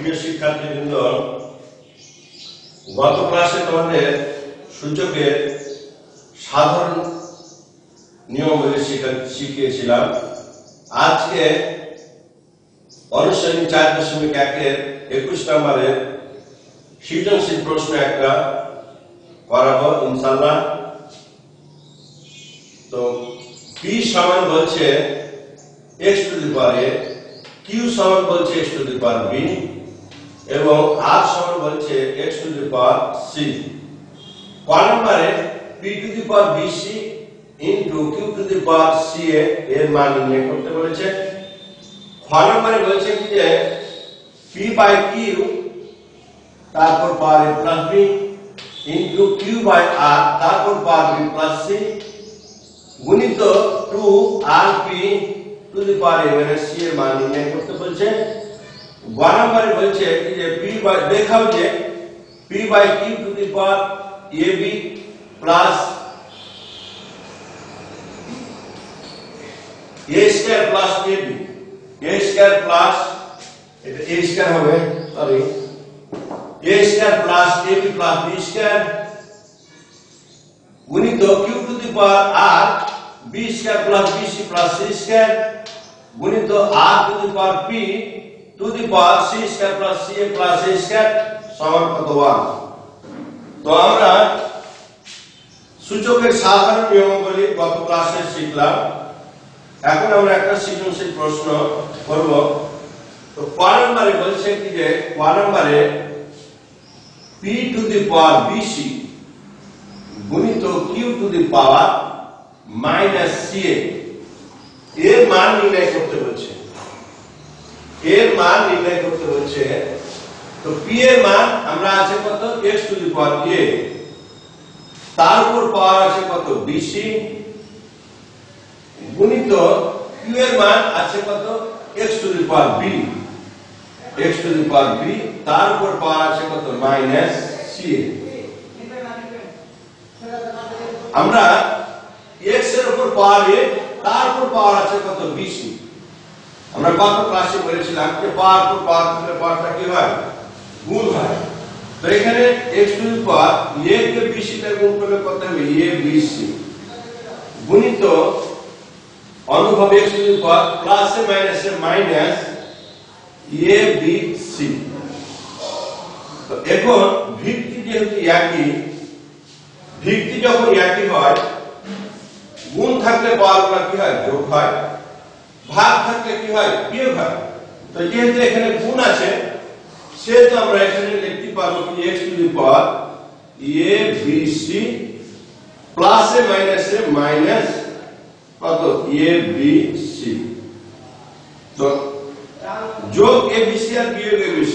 প্রিয় শিক্ষার্থীবৃন্দ, গত ক্লাসে তোমাদের সূচকের সাধারণ নিয়মগুলি শিখিয়েছিলাম। আজকে অনুশীলনী 4.1 21 নম্বরের সৃজনশীল প্রশ্ন একটা করাবো ইনশাআল্লাহ। তো p সমান বলছে x to the power a, q সমান বলছে x to the power b এবং r সমান বলছে x to the power c। ক নম্বরে p to the power bc into q to the power ca এর মান নির্ণয় করতে বলেছে। খ নম্বরে বলছে কি যে p বাই q তারপর power a plus b into q by r তারপর পাওয়ার b প্লাস c গুণিত 2rp to the power a মানে c এর মান নির্ণয় করতে বলছে। গ নম্বরে বলছে কি যে p বাই দেখাও যে p by q to the power ab plus a square plus ab, a square plus এটা a স্কয়ার হবে, sorry a square plus ab plus b square গুণিত q to the power r b square plus bc plus c square গুণিত r to the power p to the power c square plus ca plus a square সমান কত 1। তো আমরা সূচকের সাধারণ নিয়মাবলী গত ক্লাসে শিখলাম। এখন আমরা একটা সৃজনশীল প্রশ্ন করব। তো ক নম্বরে বলছে কি যে ক নম্বরে p to the power bc গুণিত q to the power minus ca এর মান নির্ণয় করতে বলছে। এর মান নির্ণয় করতে বলছে। তো p এর মান আমরা আছে কত x to the power a, তার উপর পাওয়ার আছে কত bc গুণিত q এর মান আছে কত x to the power b, x to the power b তার উপর পাওয়ার আছে কত মাইনাস ca। আমরা x এর উপর পাওয়ার a তার উপর পাওয়ার আছে কত bc। আমরা গত ক্লাসে বলেছিলাম যে পাওয়ার উপর পাওয়ার দিলে পাওয়ারটা কি হয় গুণ হয়। তো এখানে x to the power a K bc তে গুণ করলে কত হবে abc গুণিত অনুভব x to the power plus A minus A minus abc। তো এখন ভিত্তি যেহেতু একই, ভিত্তি যখন একই হয় গুণ থাকলে পাওয়ারগুলো কি হয় যোগ হয়, ভাগ থাকলে কি হয় বিয়োগ হয়। তো যেহেতু এখানে গুণ আছে সেহেতু আমরা এখানে লিখতে পারবো কি x to the power abc plus A minus A minus কত abc। তো যোগ abc আর বিয়োগ abc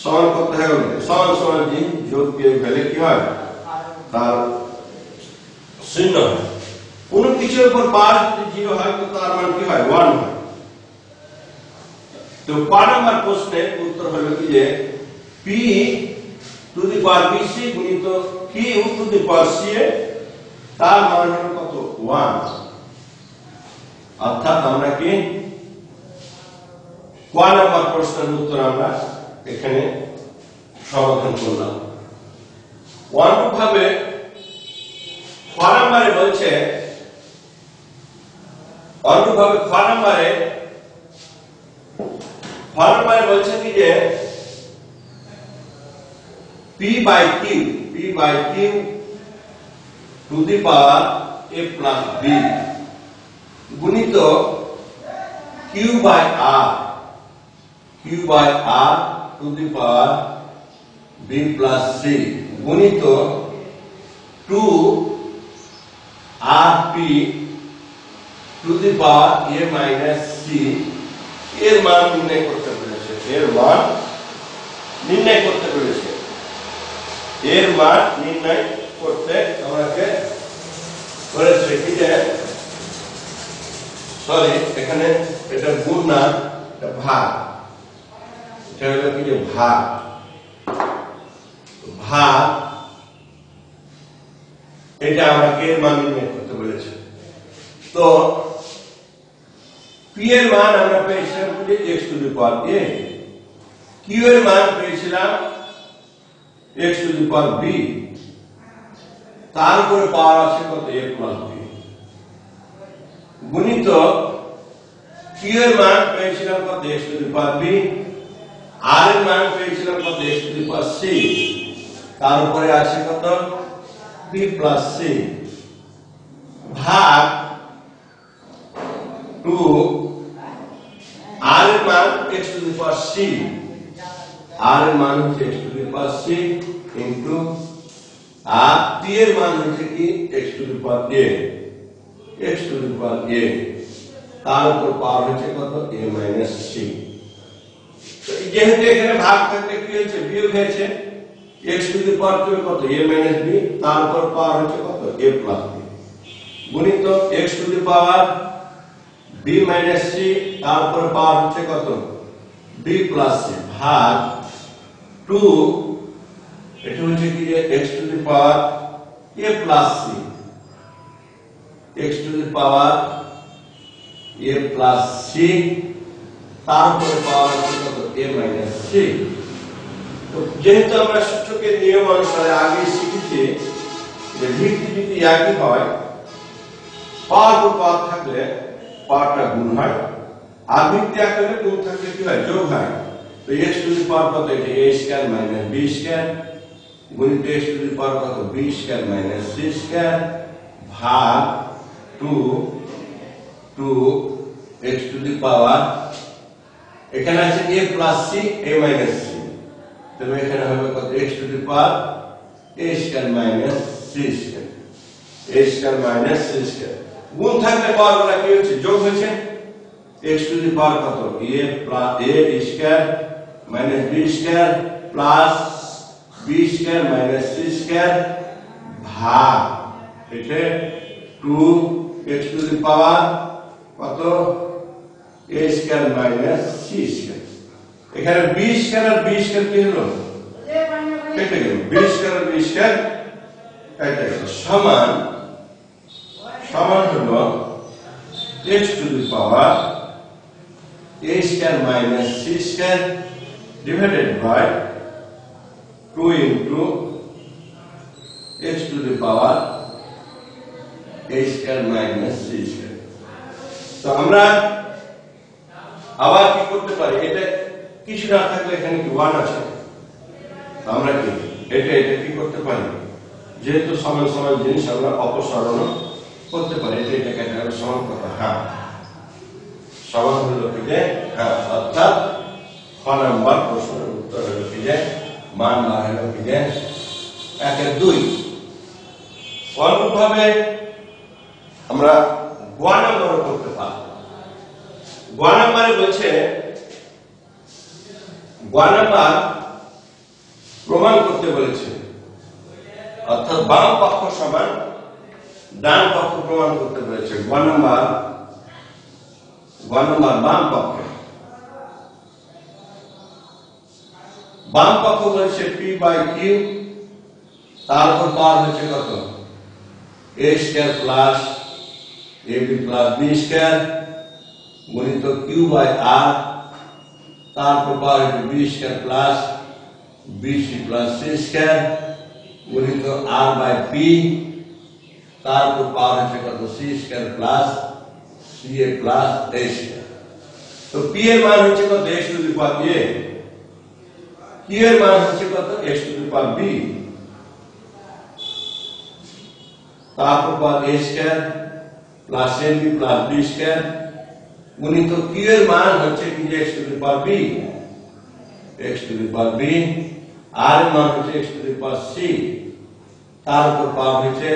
সমান কত হবে সমান সমান কি যোগ বিয়োগ হলে কি হয় তার শূন্য হয়। কোন কিছুর উপর পাওয়ার যদি 0 হয় তো তার মান কি হয় 1 হয়। তো ক নম্বর প্রশ্নের উত্তর হলো কি যে p to the power bc গুণিত q to the power ca তার মান হলো কত 1। অর্থাৎ আমরা কি ক নম্বর প্রশ্নের উত্তর আমরা এখানে সমাধান করলাম। অনুরূপভাবে খ নম্বরে বলছে খ নম্বরে বলছে কি যে p by q to the power a plus b গুণিত q by r to the power b plus c গুণিত 2rp to the power a minus c এর মান নির্ণয় করতে বলেছে। এর মান নির্ণয় করতে বলেছে। এর মান নির্ণয় করতে আমাকে বলেছে কি যে সরি এখানে এটা গুণ না এটা ভাগ, এটা হলো কি যে ভাগ এটা আমাকে এর মান নির্ণয় করতে বলেছে। তো p এর মান আমরা পেয়েছিলাম x to the power a q এর মান পেয়েছিলাম x to the power b, তার উপরে পাওয়ার আছে কত a প্লাস b, গুণিত কিউ এর মান পেয়েছিলাম কত x to the power b, r এর মান পেয়েছিলাম কত x to the power c, তার উপরে আছে কত b প্লাস c, ভাগ 2 আর এর মান x to the power c, r এর মান হচ্ছে x to the power c into আর p এর মান হচ্ছে কি x to the power a, x to the power a, তার উপর পাওয়ার হচ্ছে কত a মাইনাস c। তো যেহেতু এখানে ভাগ থাকতে কি হয়েছে বিয়োগ হয়েছে, x টু দি পাওয়ার কত a মাইনাস b, তার উপর পাওয়ার হচ্ছে কত a প্লাস b, গুণিত x to the power b minus c, তার উপর পাওয়ার হচ্ছে কত b প্লাস c, ভাগ 2, এটা হচ্ছে কি যে x to the power a plus c, x to the power a plus c, তার উপর পাওয়ার হচ্ছে কত a মাইনাস c। তো যেহেতু আমরা সূচকের নিয়ম অনুসারে আগে শিখেছি যে ভিত্তি যদি একই হয়, পাওয়ার উপর পাওয়ার থাকলে পাওয়ারটা গুণ হয়, আর ভিত্তি এক হলে গুণ থাকলে কি হয় যোগ হয়। তো x টু দি পাওয়ার কত এটা a square minus b square গুণিত x টু দি পাওয়ার কত b square minus c square ভাগ 2 x টু দি পাওয়ার, এখানে আছে a plus c a minus c, তবে এখানে হবে কত x to the power a square minus c square, a square minus c square, গুণ থাকলে পাওয়ারগুলো কি হচ্ছে যোগ হয়েছে, x টু দি পাওয়ার কত a plus a square minus b square plus b square minus c square ভাগ এটা 2 x টু দি পাওয়ার কত a square minus c square, এখানে b স্কয়ার আর b স্কয়ার কি হলো কেটে গেল, b স্কয়ার আর b স্কয়ার কেটে গেল, সমান হলো x to the power a square minus c square divided by 2 into x to the power a square minus c square। তো আমরা আবার কি করতে পারি, এটা কিছু না থাকলে এখানে কি 1 আছে, আমরা কি এটা কি করতে পারি, যেহেতু সমান সমান জিনিস আমরা অপসারণ করতে পারি, এটা কেটে সমান কত হ্যাঁ সমান হলো কি যে হ্যাঁ, অর্থাৎ খ নাম্বার প্রশ্নের উত্তর হলো কি যে মান বার হলো কি যে 1-2। অনুরূপভাবে আমরা গ নাম্বার করতে পারি। গ নাম্বারে বলছে গ নাম্বার প্রমাণ করতে বলেছে, অর্থাৎ বাম পক্ষ সমান ডান পক্ষ প্রমাণ করতে বলেছে। গ নাম্বার বাম পক্ষে, বাম পক্ষ বলছে p বাই q, তার উপর পাওয়ার হচ্ছে কত a square plus ab plus b square গুণিত q বাই r, তার উপর পাওয়ার হচ্ছে b square plus bc plus c square গুণিত r বাই p, তার উপর পাওয়ার হচ্ছে কত c square plus ca plus a square. তো p এর মান হচ্ছে কত x to the power a, q এর মান হচ্ছে কত x to the power b, তারপর power a square plus ab plus b square গুণিত q এর মান হচ্ছে কি যে x to the power b, x to the power b, r এর মান হচ্ছে x to the power c, তারপর পাওয়ার হচ্ছে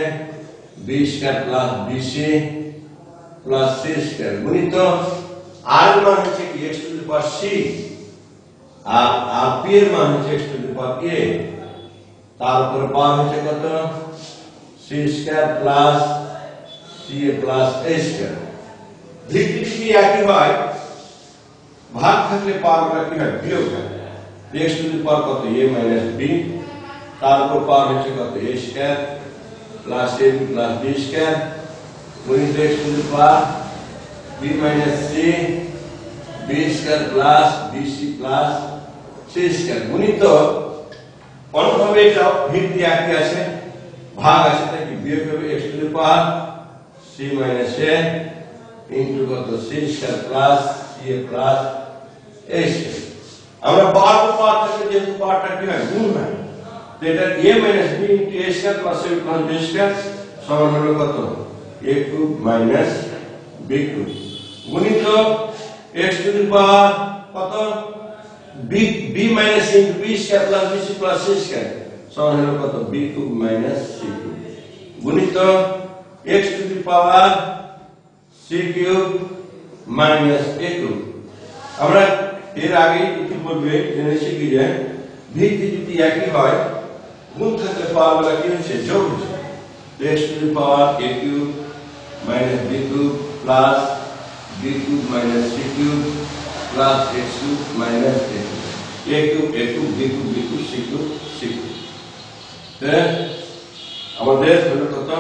b square plus bc plus c square গুণিত r এর মান হচ্ছে কি x to the power c, আর p এর মান হচ্ছে x to the power a, তারপর পাওয়ার হচ্ছে কত c square plus ca plus a square. ভিত্তি কি একই হয়, ভাগ থাকলে পাওয়ারগুলো কি হয় বিয়োগ হয়, x টু দি পাওয়ার কত a মাইনাস b, তারপর পাওয়ার হচ্ছে কত a square plus ab plus b square গুণিত x to the power b minus c b square plus bc plus c c square গুণিত অনুভাবে এটা ভিত্তি একই আছে ভাগ আছে তাই কি বিয়োগ হবে x to the power c minus a into কত c square plus c a plus a square আমরা পাওয়ার পাওয়ার থেকে যেহেতু পাওয়ারটা কি হয় গুণ হয় তো এটা a minus b into a square plus a plus b square সমান হলো কত a cube minus b cube গুণিত x টু দি পাওয়ার কত b minus into b square plus bc plus c square সমান হলো কত b cube minus c cube গুণিত x to the power c cube minus a cube আমরা এর আগে ইতিপূর্বে জেনেছি কি যে ভিত্তি যদি একই হয় গুণ থাকলে পাওয়ারগুলো কি হচ্ছে যোগ হচ্ছে x to the power a cube minus b cube plus b cube minus c cube plus x cube minus a cube a cube b cube b cube c cube c cube তাহলে আমাদের হলো কত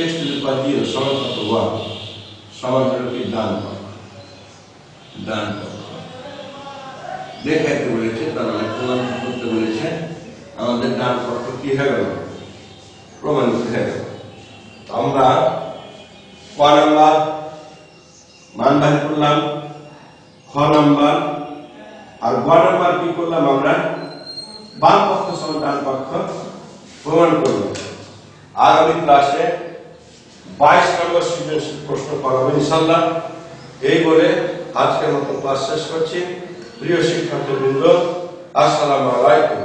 x to the পাওয়ার 0 সমান কত 1 সমান হলো কি ডান পক্ষ দেখাইতে বলেছে তার মানে প্রমাণ করতে বলেছে আমাদের ডান পক্ষ কি হবে প্রমাণিত হয়ে গেল আমরা ক নাম্বার মান বাহির করলাম খ নাম্বার আর গ নাম্বার কি করলাম আমরা বাম পক্ষ সমান ডান পক্ষ প্রমাণ করলাম আগামী ক্লাসে 22 নম্বর সৃজনশীল প্রশ্ন করাবো ইনশাআল্লাহ এই বলে আজকের মতো ক্লাস শেষ করছি প্রিয় শিক্ষার্থীবৃন্দ আসসালামু আলাইকুম।